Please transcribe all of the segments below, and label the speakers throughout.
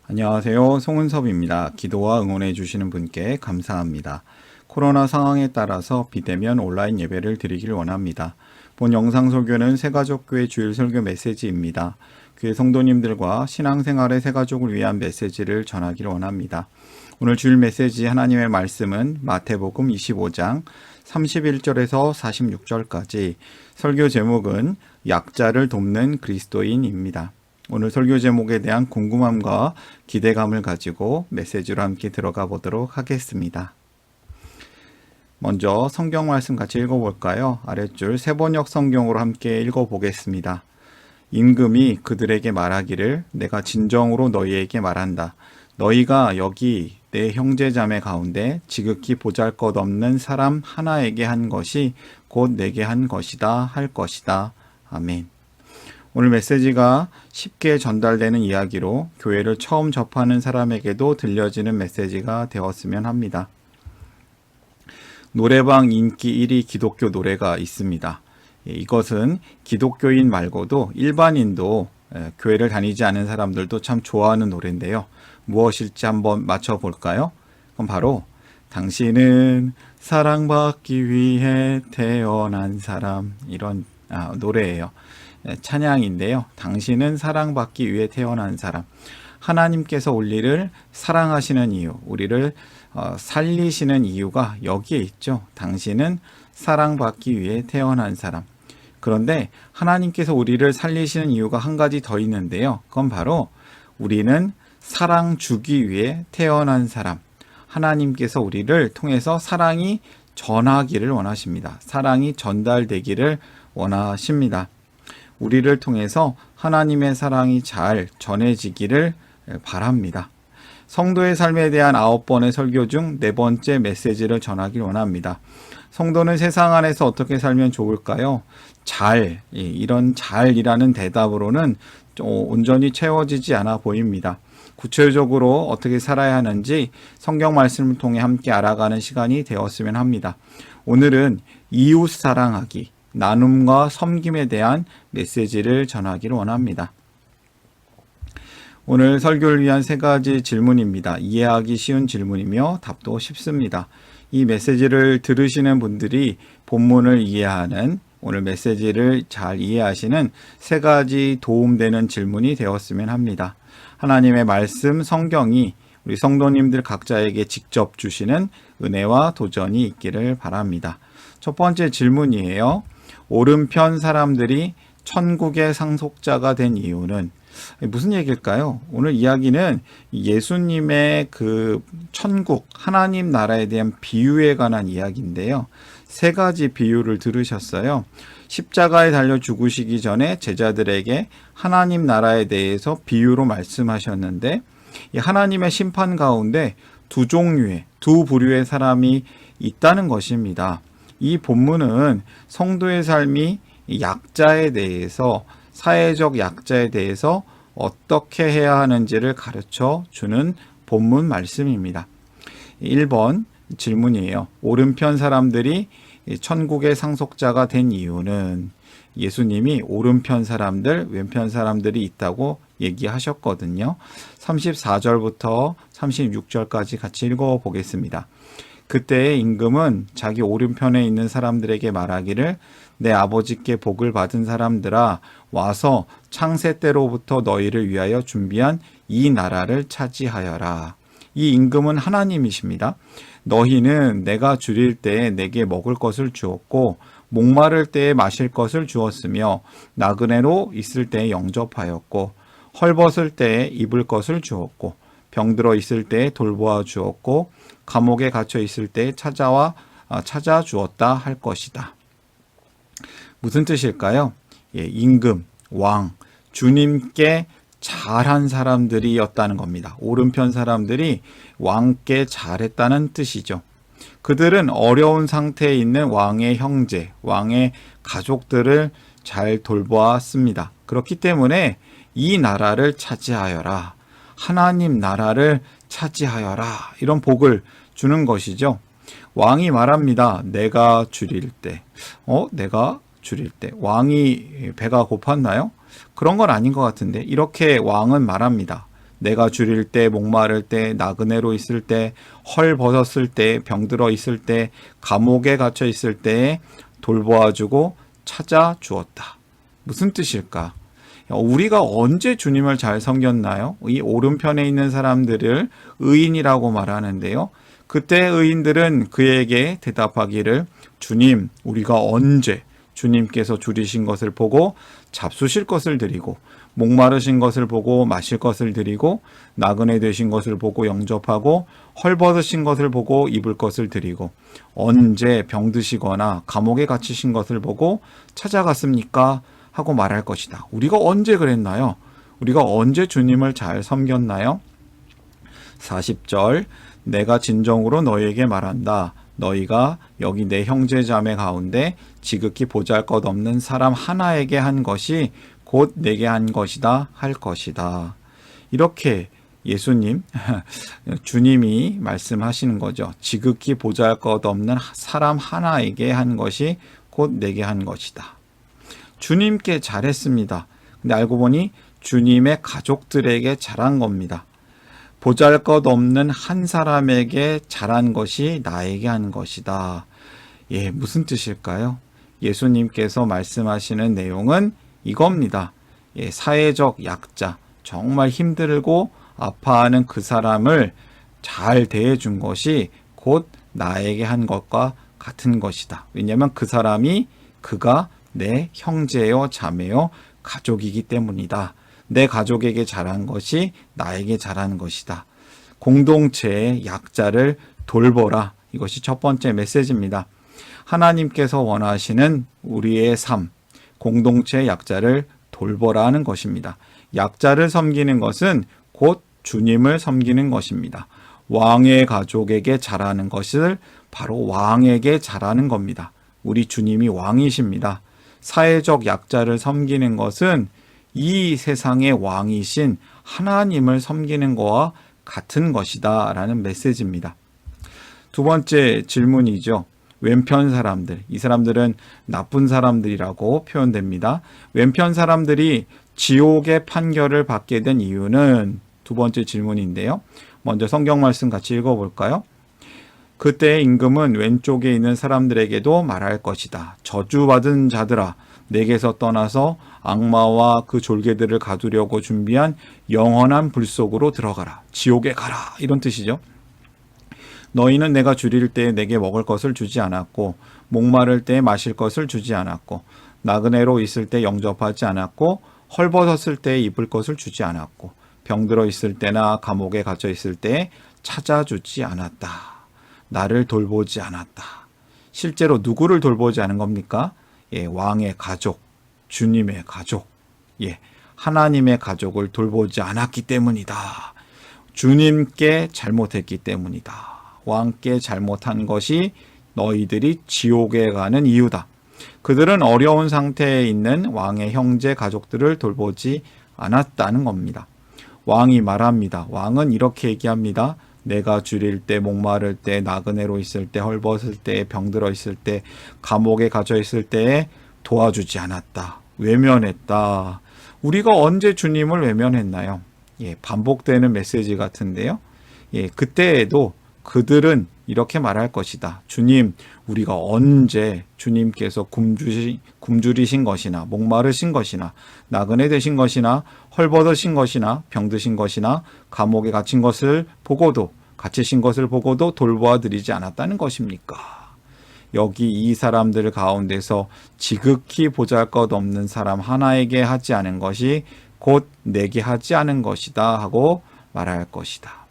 Speaker 1: 안녕하세요. 송은섭입니다. 기도와 응원해 주시는 분께 감사합니다. 코로나 상황에 따라서 비대면 온라인 예배를 드리길 원합니다. 본 영상 설교는 새가족교회 주일 설교 메시지입니다. 교회 성도님들과 신앙생활의 새가족을 위한 메시지를 전하길 원합니다. 오늘 주일 메시지 하나님의 말씀은 마태복음 25장 31절에서 46절까지, 설교 제목은 약자를 돕는 그리스도인입니다. 오늘 설교 제목에 대한 궁금함과 기대감을 가지고 메시지로 함께 들어가 보도록 하겠습니다. 먼저 성경 말씀 같이 읽어볼까요? 아랫줄 세번역 성경으로 함께 읽어보겠습니다. 임금이 그들에게 말하기를 내가 진정으로 너희에게 말한다. 너희가 여기 내 형제자매 가운데 지극히 보잘것없는 사람 하나에게 한 것이 곧 내게 한 것이다 할 것이다. 아멘. 오늘 메시지가 쉽게 전달되는 이야기로 교회를 처음 접하는 사람에게도 들려지는 메시지가 되었으면 합니다. 노래방 인기 1위 기독교 노래가 있습니다. 이것은 기독교인 말고도 일반인도, 교회를 다니지 않은 사람들도 참 좋아하는 노래인데요. 무엇일지 한번 맞춰볼까요? 그럼 바로 당신은 사랑받기 위해 태어난 사람, 이런 노래예요. 찬양인데요. 당신은 사랑받기 위해 태어난 사람. 하나님께서 우리를 사랑하시는 이유, 우리를 살리시는 이유가 여기에 있죠. 당신은 사랑받기 위해 태어난 사람. 그런데 하나님께서 우리를 살리시는 이유가 한 가지 더 있는데요. 그건 바로 우리는 사랑 주기 위해 태어난 사람. 하나님께서 우리를 통해서 사랑이 전하기를 원하십니다. 사랑이 전달되기를 원하십니다. 우리를 통해서 하나님의 사랑이 잘 전해지기를 바랍니다. 성도의 삶에 대한 9번의 설교 중 4번째 메시지를 전하길 원합니다. 성도는 세상 안에서 어떻게 살면 좋을까요? 이런 잘이라는 대답으로는 온전히 채워지지 않아 보입니다. 구체적으로 어떻게 살아야 하는지 성경 말씀을 통해 함께 알아가는 시간이 되었으면 합니다. 오늘은 이웃 사랑하기, 나눔과 섬김에 대한 메시지를 전하기를 원합니다. 오늘 설교를 위한 3가지 질문입니다. 이해하기 쉬운 질문이며 답도 쉽습니다. 이 메시지를 들으시는 분들이 본문을 이해하는, 오늘 메시지를 잘 이해하시는 3가지 도움되는 질문이 되었으면 합니다. 하나님의 말씀, 성경이 우리 성도님들 각자에게 직접 주시는 은혜와 도전이 있기를 바랍니다. 첫 번째 질문이에요. 오른편 사람들이 천국의 상속자가 된 이유는 무슨 얘기일까요? 오늘 이야기는 예수님의 그 천국, 하나님 나라에 대한 비유에 관한 이야기인데요. 3가지 비유를 들으셨어요. 십자가에 달려 죽으시기 전에 제자들에게 하나님 나라에 대해서 비유로 말씀하셨는데, 이 하나님의 심판 가운데 두 부류의 사람이 있다는 것입니다. 이 본문은 성도의 삶이 약자에 대해서, 사회적 약자에 대해서 어떻게 해야 하는지를 가르쳐 주는 본문 말씀입니다. 1번 질문이에요. 오른편 사람들이 천국의 상속자가 된 이유는, 예수님이 오른편 사람들, 왼편 사람들이 있다고 얘기하셨거든요. 34절부터 36절까지 같이 읽어보겠습니다. 그때의 임금은 자기 오른편에 있는 사람들에게 말하기를 내 아버지께 복을 받은 사람들아, 와서 창세 때로부터 너희를 위하여 준비한 이 나라를 차지하여라. 이 임금은 하나님이십니다. 너희는 내가 줄일 때에 내게 먹을 것을 주었고 목마를 때에 마실 것을 주었으며 나그네로 있을 때에 영접하였고 헐벗을 때에 입을 것을 주었고 병들어 있을 때에 돌보아 주었고 감옥에 갇혀 있을 때에 찾아 주었다 할 것이다. 무슨 뜻일까요? 임금, 왕, 주님께 잘한 사람들이었다는 겁니다. 오른편 사람들이 왕께 잘했다는 뜻이죠. 그들은 어려운 상태에 있는 왕의 형제, 왕의 가족들을 잘 돌보았습니다. 그렇기 때문에 이 나라를 차지하여라, 하나님 나라를 차지하여라, 이런 복을 주는 것이죠. 왕이 말합니다. 내가 줄일 때. 왕이 배가 고팠나요? 그런 건 아닌 것 같은데, 이렇게 왕은 말합니다. 내가 줄일 때, 목마를 때, 나그네로 있을 때, 헐 벗었을 때, 병들어 있을 때, 감옥에 갇혀 있을 때에 돌보아주고 찾아주었다. 무슨 뜻일까? 우리가 언제 주님을 잘 섬겼나요? 이 오른편에 있는 사람들을 의인이라고 말하는데요. 그때 의인들은 그에게 대답하기를 주님, 우리가 언제 주님께서 줄이신 것을 보고 잡수실 것을 드리고 목마르신 것을 보고 마실 것을 드리고 나그네 되신 것을 보고 영접하고 헐벗으신 것을 보고 입을 것을 드리고 언제 병드시거나 감옥에 갇히신 것을 보고 찾아갔습니까? 하고 말할 것이다. 우리가 언제 그랬나요? 우리가 언제 주님을 잘 섬겼나요? 40절 내가 진정으로 너희에게 말한다. 너희가 여기 내 형제 자매 가운데 지극히 보잘것없는 사람 하나에게 한 것이 곧 내게 한 것이다 할 것이다. 이렇게 예수님, 주님이 말씀하시는 거죠. 지극히 보잘것없는 사람 하나에게 한 것이 곧 내게 한 것이다. 주님께 잘했습니다. 근데 알고 보니 주님의 가족들에게 잘한 겁니다. 보잘것없는 한 사람에게 잘한 것이 나에게 한 것이다. 예, 무슨 뜻일까요? 예수님께서 말씀하시는 내용은 이겁니다. 예, 사회적 약자, 정말 힘들고 아파하는 그 사람을 잘 대해준 것이 곧 나에게 한 것과 같은 것이다. 왜냐하면 그 사람이 그가 내 형제요, 자매요, 가족이기 때문이다. 내 가족에게 잘한 것이 나에게 잘한 것이다. 공동체의 약자를 돌보라. 이것이 첫 번째 메시지입니다. 하나님께서 원하시는 우리의 삶, 공동체의 약자를 돌보라 하는 것입니다. 약자를 섬기는 것은 곧 주님을 섬기는 것입니다. 왕의 가족에게 잘하는 것을 바로 왕에게 잘하는 겁니다. 우리 주님이 왕이십니다. 사회적 약자를 섬기는 것은 이 세상의 왕이신 하나님을 섬기는 것과 같은 것이다 라는 메시지입니다. 두 번째 질문이죠. 왼편 사람들, 이 사람들은 나쁜 사람들이라고 표현됩니다. 왼편 사람들이 지옥의 판결을 받게 된 이유는 두 번째 질문인데요. 먼저 성경 말씀 같이 읽어볼까요? 그때의 임금은 왼쪽에 있는 사람들에게도 말할 것이다. 저주받은 자들아, 내게서 떠나서 악마와 그 졸개들을 가두려고 준비한 영원한 불 속으로 들어가라. 지옥에 가라. 이런 뜻이죠. 너희는 내가 줄일 때에 내게 먹을 것을 주지 않았고 목마를 때에 마실 것을 주지 않았고 나그네로 있을 때 영접하지 않았고 헐벗었을 때에 입을 것을 주지 않았고 병들어 있을 때나 감옥에 갇혀 있을 때에 찾아주지 않았다. 나를 돌보지 않았다. 실제로 누구를 돌보지 않은 겁니까? 예, 왕의 가족, 주님의 가족, 예, 하나님의 가족을 돌보지 않았기 때문이다. 주님께 잘못했기 때문이다. 왕께 잘못한 것이 너희들이 지옥에 가는 이유다. 그들은 어려운 상태에 있는 왕의 형제 가족들을 돌보지 않았다는 겁니다. 왕이 말합니다. 왕은 이렇게 얘기합니다. 내가 줄일 때, 목마를 때, 나그네로 있을 때, 헐벗을 때, 병들어 있을 때, 감옥에 갇혀 있을 때에 도와주지 않았다. 외면했다. 우리가 언제 주님을 외면했나요? 예, 반복되는 메시지 같은데요. 예, 그때에도 그들은 이렇게 말할 것이다. 주님, 우리가 언제 주님께서 굶주리신 것이나 목마르신 것이나 나그네 되신 것이나 헐벗으신 것이나 병드신 것이나 감옥에 갇힌 것을 보고도 갇히신 것을 보고도 돌보아 드리지 않았다는 것입니까? 여기 이 사람들 가운데서 지극히 보잘것없는 사람 하나에게 하지 않은 것이 곧 내게 하지 않은 것이다 하고 말할 것이다.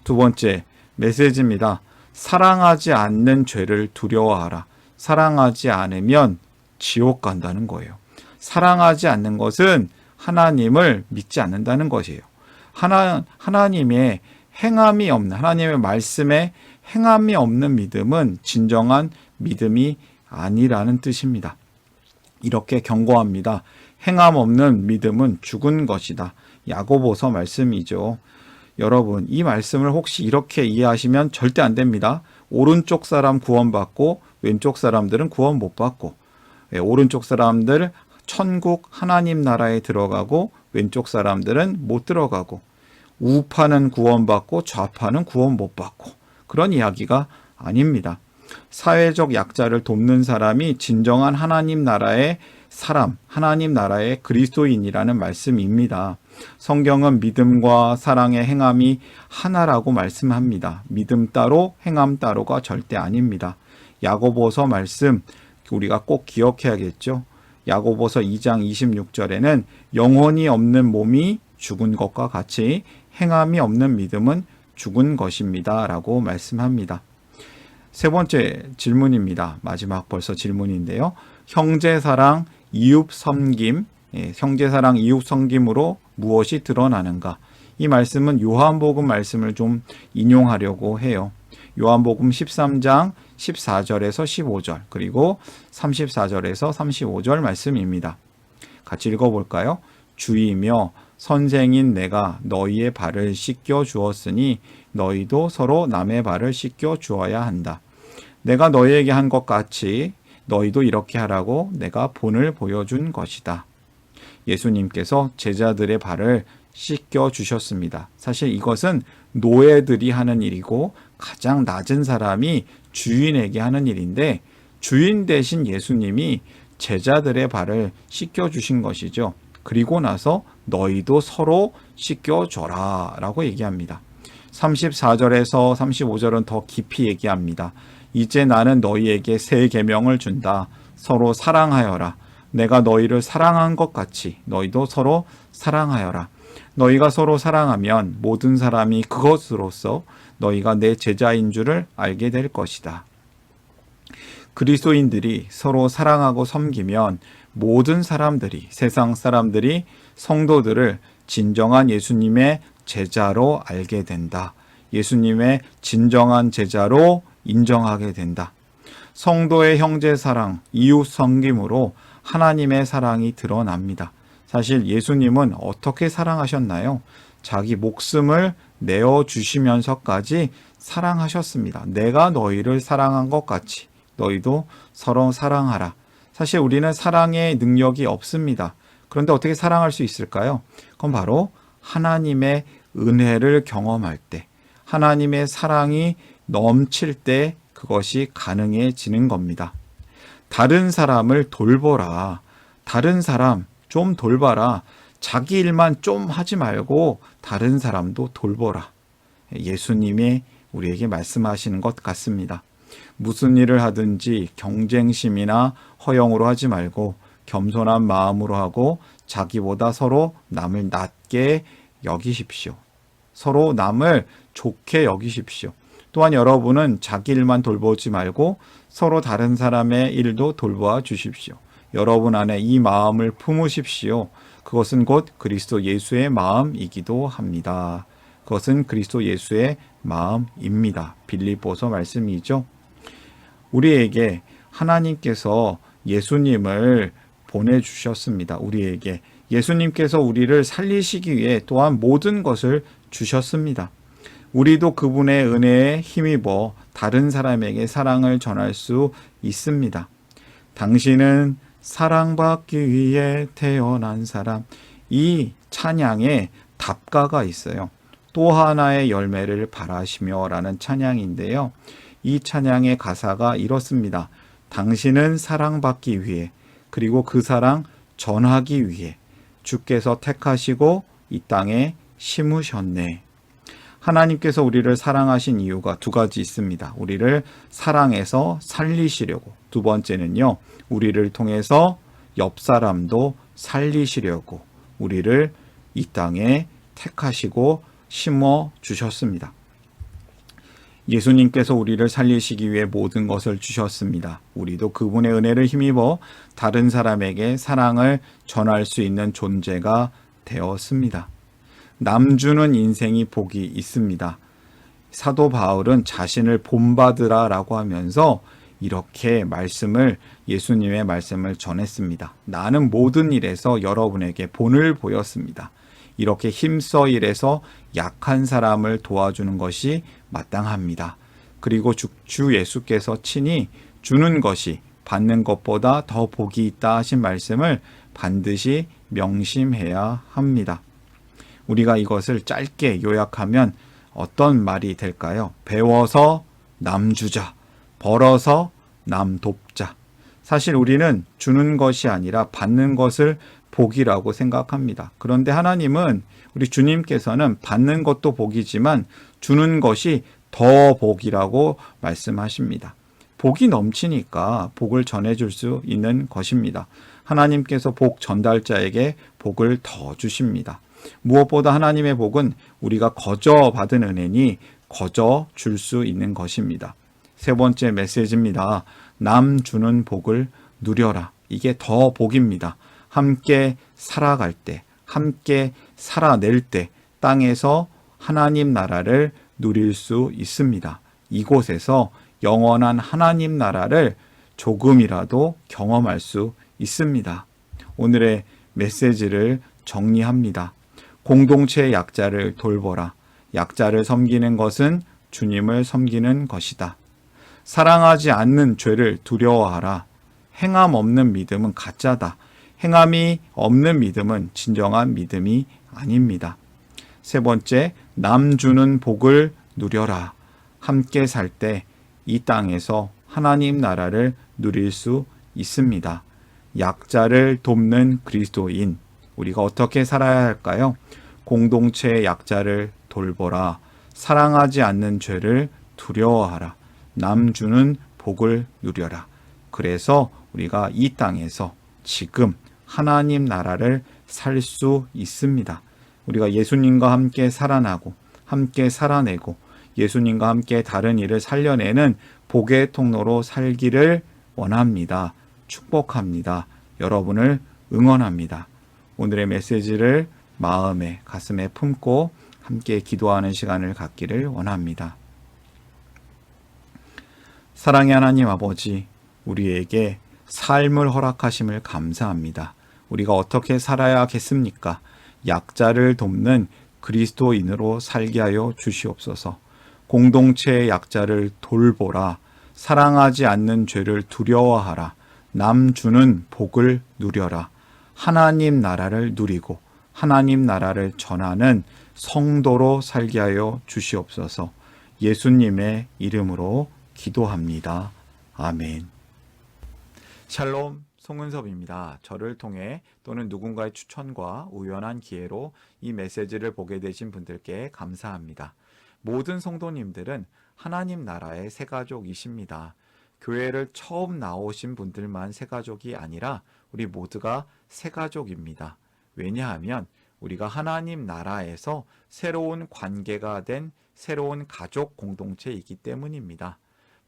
Speaker 1: 두 번째 메시지입니다. 사랑하지 않는 죄를 두려워하라. 사랑하지 않으면 지옥 간다는 거예요. 사랑하지 않는 것은 하나님을 믿지 않는다는 것이에요. 하나님의 행함이 없는, 하나님의 말씀에 행함이 없는 믿음은 진정한 믿음이 아니라는 뜻입니다. 이렇게 경고합니다. 행함 없는 믿음은 죽은 것이다. 야고보서 말씀이죠. 여러분, 이 말씀을 혹시 이렇게 이해하시면 절대 안 됩니다. 오른쪽 사람 구원받고 왼쪽 사람들은 구원 못 받고, 오른쪽 사람들 천국 하나님 나라에 들어가고 왼쪽 사람들은 못 들어가고, 우파는 구원받고 좌파는 구원 못 받고 그런 이야기가 아닙니다. 사회적 약자를 돕는 사람이 진정한 하나님 나라의 사람, 하나님 나라의 그리스도인이라는 말씀입니다. 성경은 믿음과 사랑의 행함이 하나라고 말씀합니다. 믿음 따로 행함 따로가 절대 아닙니다. 야고보서 말씀 우리가 꼭 기억해야겠죠. 야고보서 2장 26절에는 영혼이 없는 몸이 죽은 것과 같이 행함이 없는 믿음은 죽은 것입니다 라고 말씀합니다. 세 번째 질문입니다. 마지막 벌써 질문인데요. 형제사랑, 이웃섬김, 형제사랑, 이웃섬김으로 무엇이 드러나는가? 이 말씀은 요한복음 말씀을 좀 인용하려고 해요. 요한복음 13장 14절에서 15절 그리고 34절에서 35절 말씀입니다. 같이 읽어볼까요? 주이며 선생인 내가 너희의 발을 씻겨 주었으니 너희도 서로 남의 발을 씻겨 주어야 한다. 내가 너희에게 한 것 같이 너희도 이렇게 하라고 내가 본을 보여준 것이다. 예수님께서 제자들의 발을 씻겨 주셨습니다. 사실 이것은 노예들이 하는 일이고 가장 낮은 사람이 주인에게 하는 일인데 주인 대신 예수님이 제자들의 발을 씻겨 주신 것이죠. 그리고 나서 너희도 서로 씻겨줘라 라고 얘기합니다. 34절에서 35절은 더 깊이 얘기합니다. 이제 나는 너희에게 새 계명을 준다. 서로 사랑하여라. 내가 너희를 사랑한 것 같이 너희도 서로 사랑하여라. 너희가 서로 사랑하면 모든 사람이 그것으로서 너희가 내 제자인 줄을 알게 될 것이다. 그리스도인들이 서로 사랑하고 섬기면 모든 사람들이, 세상 사람들이 성도들을 진정한 예수님의 제자로 알게 된다. 예수님의 진정한 제자로 인정하게 된다. 성도의 형제 사랑, 이웃 섬김으로 하나님의 사랑이 드러납니다. 사실 예수님은 어떻게 사랑하셨나요? 자기 목숨을 내어주시면서까지 사랑하셨습니다. 내가 너희를 사랑한 것 같이 너희도 서로 사랑하라. 사실 우리는 사랑의 능력이 없습니다. 그런데 어떻게 사랑할 수 있을까요? 그건 바로 하나님의 은혜를 경험할 때, 하나님의 사랑이 넘칠 때 그것이 가능해지는 겁니다. 다른 사람을 돌보라. 다른 사람 좀 돌봐라. 자기 일만 좀 하지 말고 다른 사람도 돌보라. 예수님이 우리에게 말씀하시는 것 같습니다. 무슨 일을 하든지 경쟁심이나 허영으로 하지 말고 겸손한 마음으로 하고 자기보다 서로 남을 낮게 여기십시오. 서로 남을 좋게 여기십시오. 또한 여러분은 자기 일만 돌보지 말고 서로 다른 사람의 일도 돌보아 주십시오. 여러분 안에 이 마음을 품으십시오. 그것은 곧 그리스도 예수의 마음이기도 합니다. 그것은 그리스도 예수의 마음입니다. 빌립보서 말씀이죠. 우리에게 하나님께서 예수님을 보내주셨습니다. 우리에게 예수님께서 우리를 살리시기 위해 또한 모든 것을 주셨습니다. 우리도 그분의 은혜에 힘입어 다른 사람에게 사랑을 전할 수 있습니다. 당신은 사랑받기 위해 태어난 사람. 이 찬양에 답가가 있어요. 또 하나의 열매를 바라시며 라는 찬양인데요. 이 찬양의 가사가 이렇습니다. 당신은 사랑받기 위해 그리고 그 사랑 전하기 위해 주께서 택하시고 이 땅에 심으셨네. 하나님께서 우리를 사랑하신 이유가 두 가지 있습니다. 우리를 사랑해서 살리시려고. 두 번째는요. 우리를 통해서 옆 사람도 살리시려고 우리를 이 땅에 택하시고 심어 주셨습니다. 예수님께서 우리를 살리시기 위해 모든 것을 주셨습니다. 우리도 그분의 은혜를 힘입어 다른 사람에게 사랑을 전할 수 있는 존재가 되었습니다. 남주는 인생이 복이 있습니다. 사도 바울은 자신을 본받으라 라고 하면서 이렇게 예수님의 말씀을 전했습니다. 나는 모든 일에서 여러분에게 본을 보였습니다. 이렇게 힘써 일해서 약한 사람을 도와주는 것이 마땅합니다. 그리고 주 예수께서 친히 주는 것이 받는 것보다 더 복이 있다 하신 말씀을 반드시 명심해야 합니다. 우리가 이것을 짧게 요약하면 어떤 말이 될까요? 배워서 남 주자, 벌어서 남 돕자. 사실 우리는 주는 것이 아니라 받는 것을 복이라고 생각합니다. 그런데 하나님은, 우리 주님께서는 받는 것도 복이지만 주는 것이 더 복이라고 말씀하십니다. 복이 넘치니까 복을 전해줄 수 있는 것입니다. 하나님께서 복 전달자에게 복을 더 주십니다. 무엇보다 하나님의 복은 우리가 거저 받은 은혜니 거저 줄 수 있는 것입니다. 세 번째 메시지입니다. 남 주는 복을 누려라. 이게 더 복입니다. 함께 살아갈 때, 함께 살아낼 때 땅에서 하나님 나라를 누릴 수 있습니다. 이곳에서 영원한 하나님 나라를 조금이라도 경험할 수 있습니다. 오늘의 메시지를 정리합니다. 공동체의 약자를 돌보라. 약자를 섬기는 것은 주님을 섬기는 것이다. 사랑하지 않는 죄를 두려워하라. 행함 없는 믿음은 가짜다. 행함이 없는 믿음은 진정한 믿음이 아닙니다. 세 번째, 남 주는 복을 누려라. 함께 살 때 이 땅에서 하나님 나라를 누릴 수 있습니다. 약자를 돕는 그리스도인, 우리가 어떻게 살아야 할까요? 공동체의 약자를 돌보라. 사랑하지 않는 죄를 두려워하라. 남 주는 복을 누려라. 그래서 우리가 이 땅에서 지금 하나님 나라를 살 수 있습니다. 우리가 예수님과 함께 살아나고 함께 살아내고 예수님과 함께 다른 일을 살려내는 복의 통로로 살기를 원합니다. 축복합니다. 여러분을 응원합니다. 오늘의 메시지를 마음에, 가슴에 품고 함께 기도하는 시간을 갖기를 원합니다. 사랑의 하나님 아버지, 우리에게 삶을 허락하심을 감사합니다. 우리가 어떻게 살아야겠습니까? 약자를 돕는 그리스도인으로 살게 하여 주시옵소서. 공동체의 약자를 돌보라. 사랑하지 않는 죄를 두려워하라. 남 주는 복을 누려라. 하나님 나라를 누리고 하나님 나라를 전하는 성도로 살게 하여 주시옵소서. 예수님의 이름으로 기도합니다. 아멘. 샬롬, 송은섭입니다. 저를 통해 또는 누군가의 추천과 우연한 기회로 이 메시지를 보게 되신 분들께 감사합니다. 모든 성도님들은 하나님 나라의 새가족이십니다. 교회를 처음 나오신 분들만 새가족이 아니라 우리 모두가 새가족입니다. 왜냐하면 우리가 하나님 나라에서 새로운 관계가 된 새로운 가족 공동체이기 때문입니다.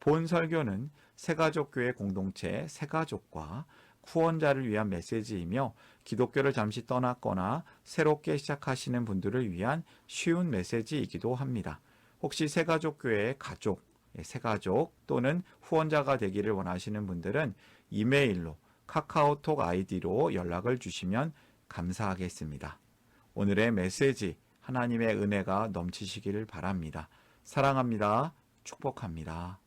Speaker 1: 본 설교는 새가족교회 공동체 새가족과 후원자를 위한 메시지이며 기독교를 잠시 떠났거나 새롭게 시작하시는 분들을 위한 쉬운 메시지이기도 합니다. 혹시 새가족교회의 가족, 새가족 또는 후원자가 되기를 원하시는 분들은 이메일로 카카오톡 아이디로 연락을 주시면 감사하겠습니다. 오늘의 메시지, 하나님의 은혜가 넘치시기를 바랍니다. 사랑합니다. 축복합니다.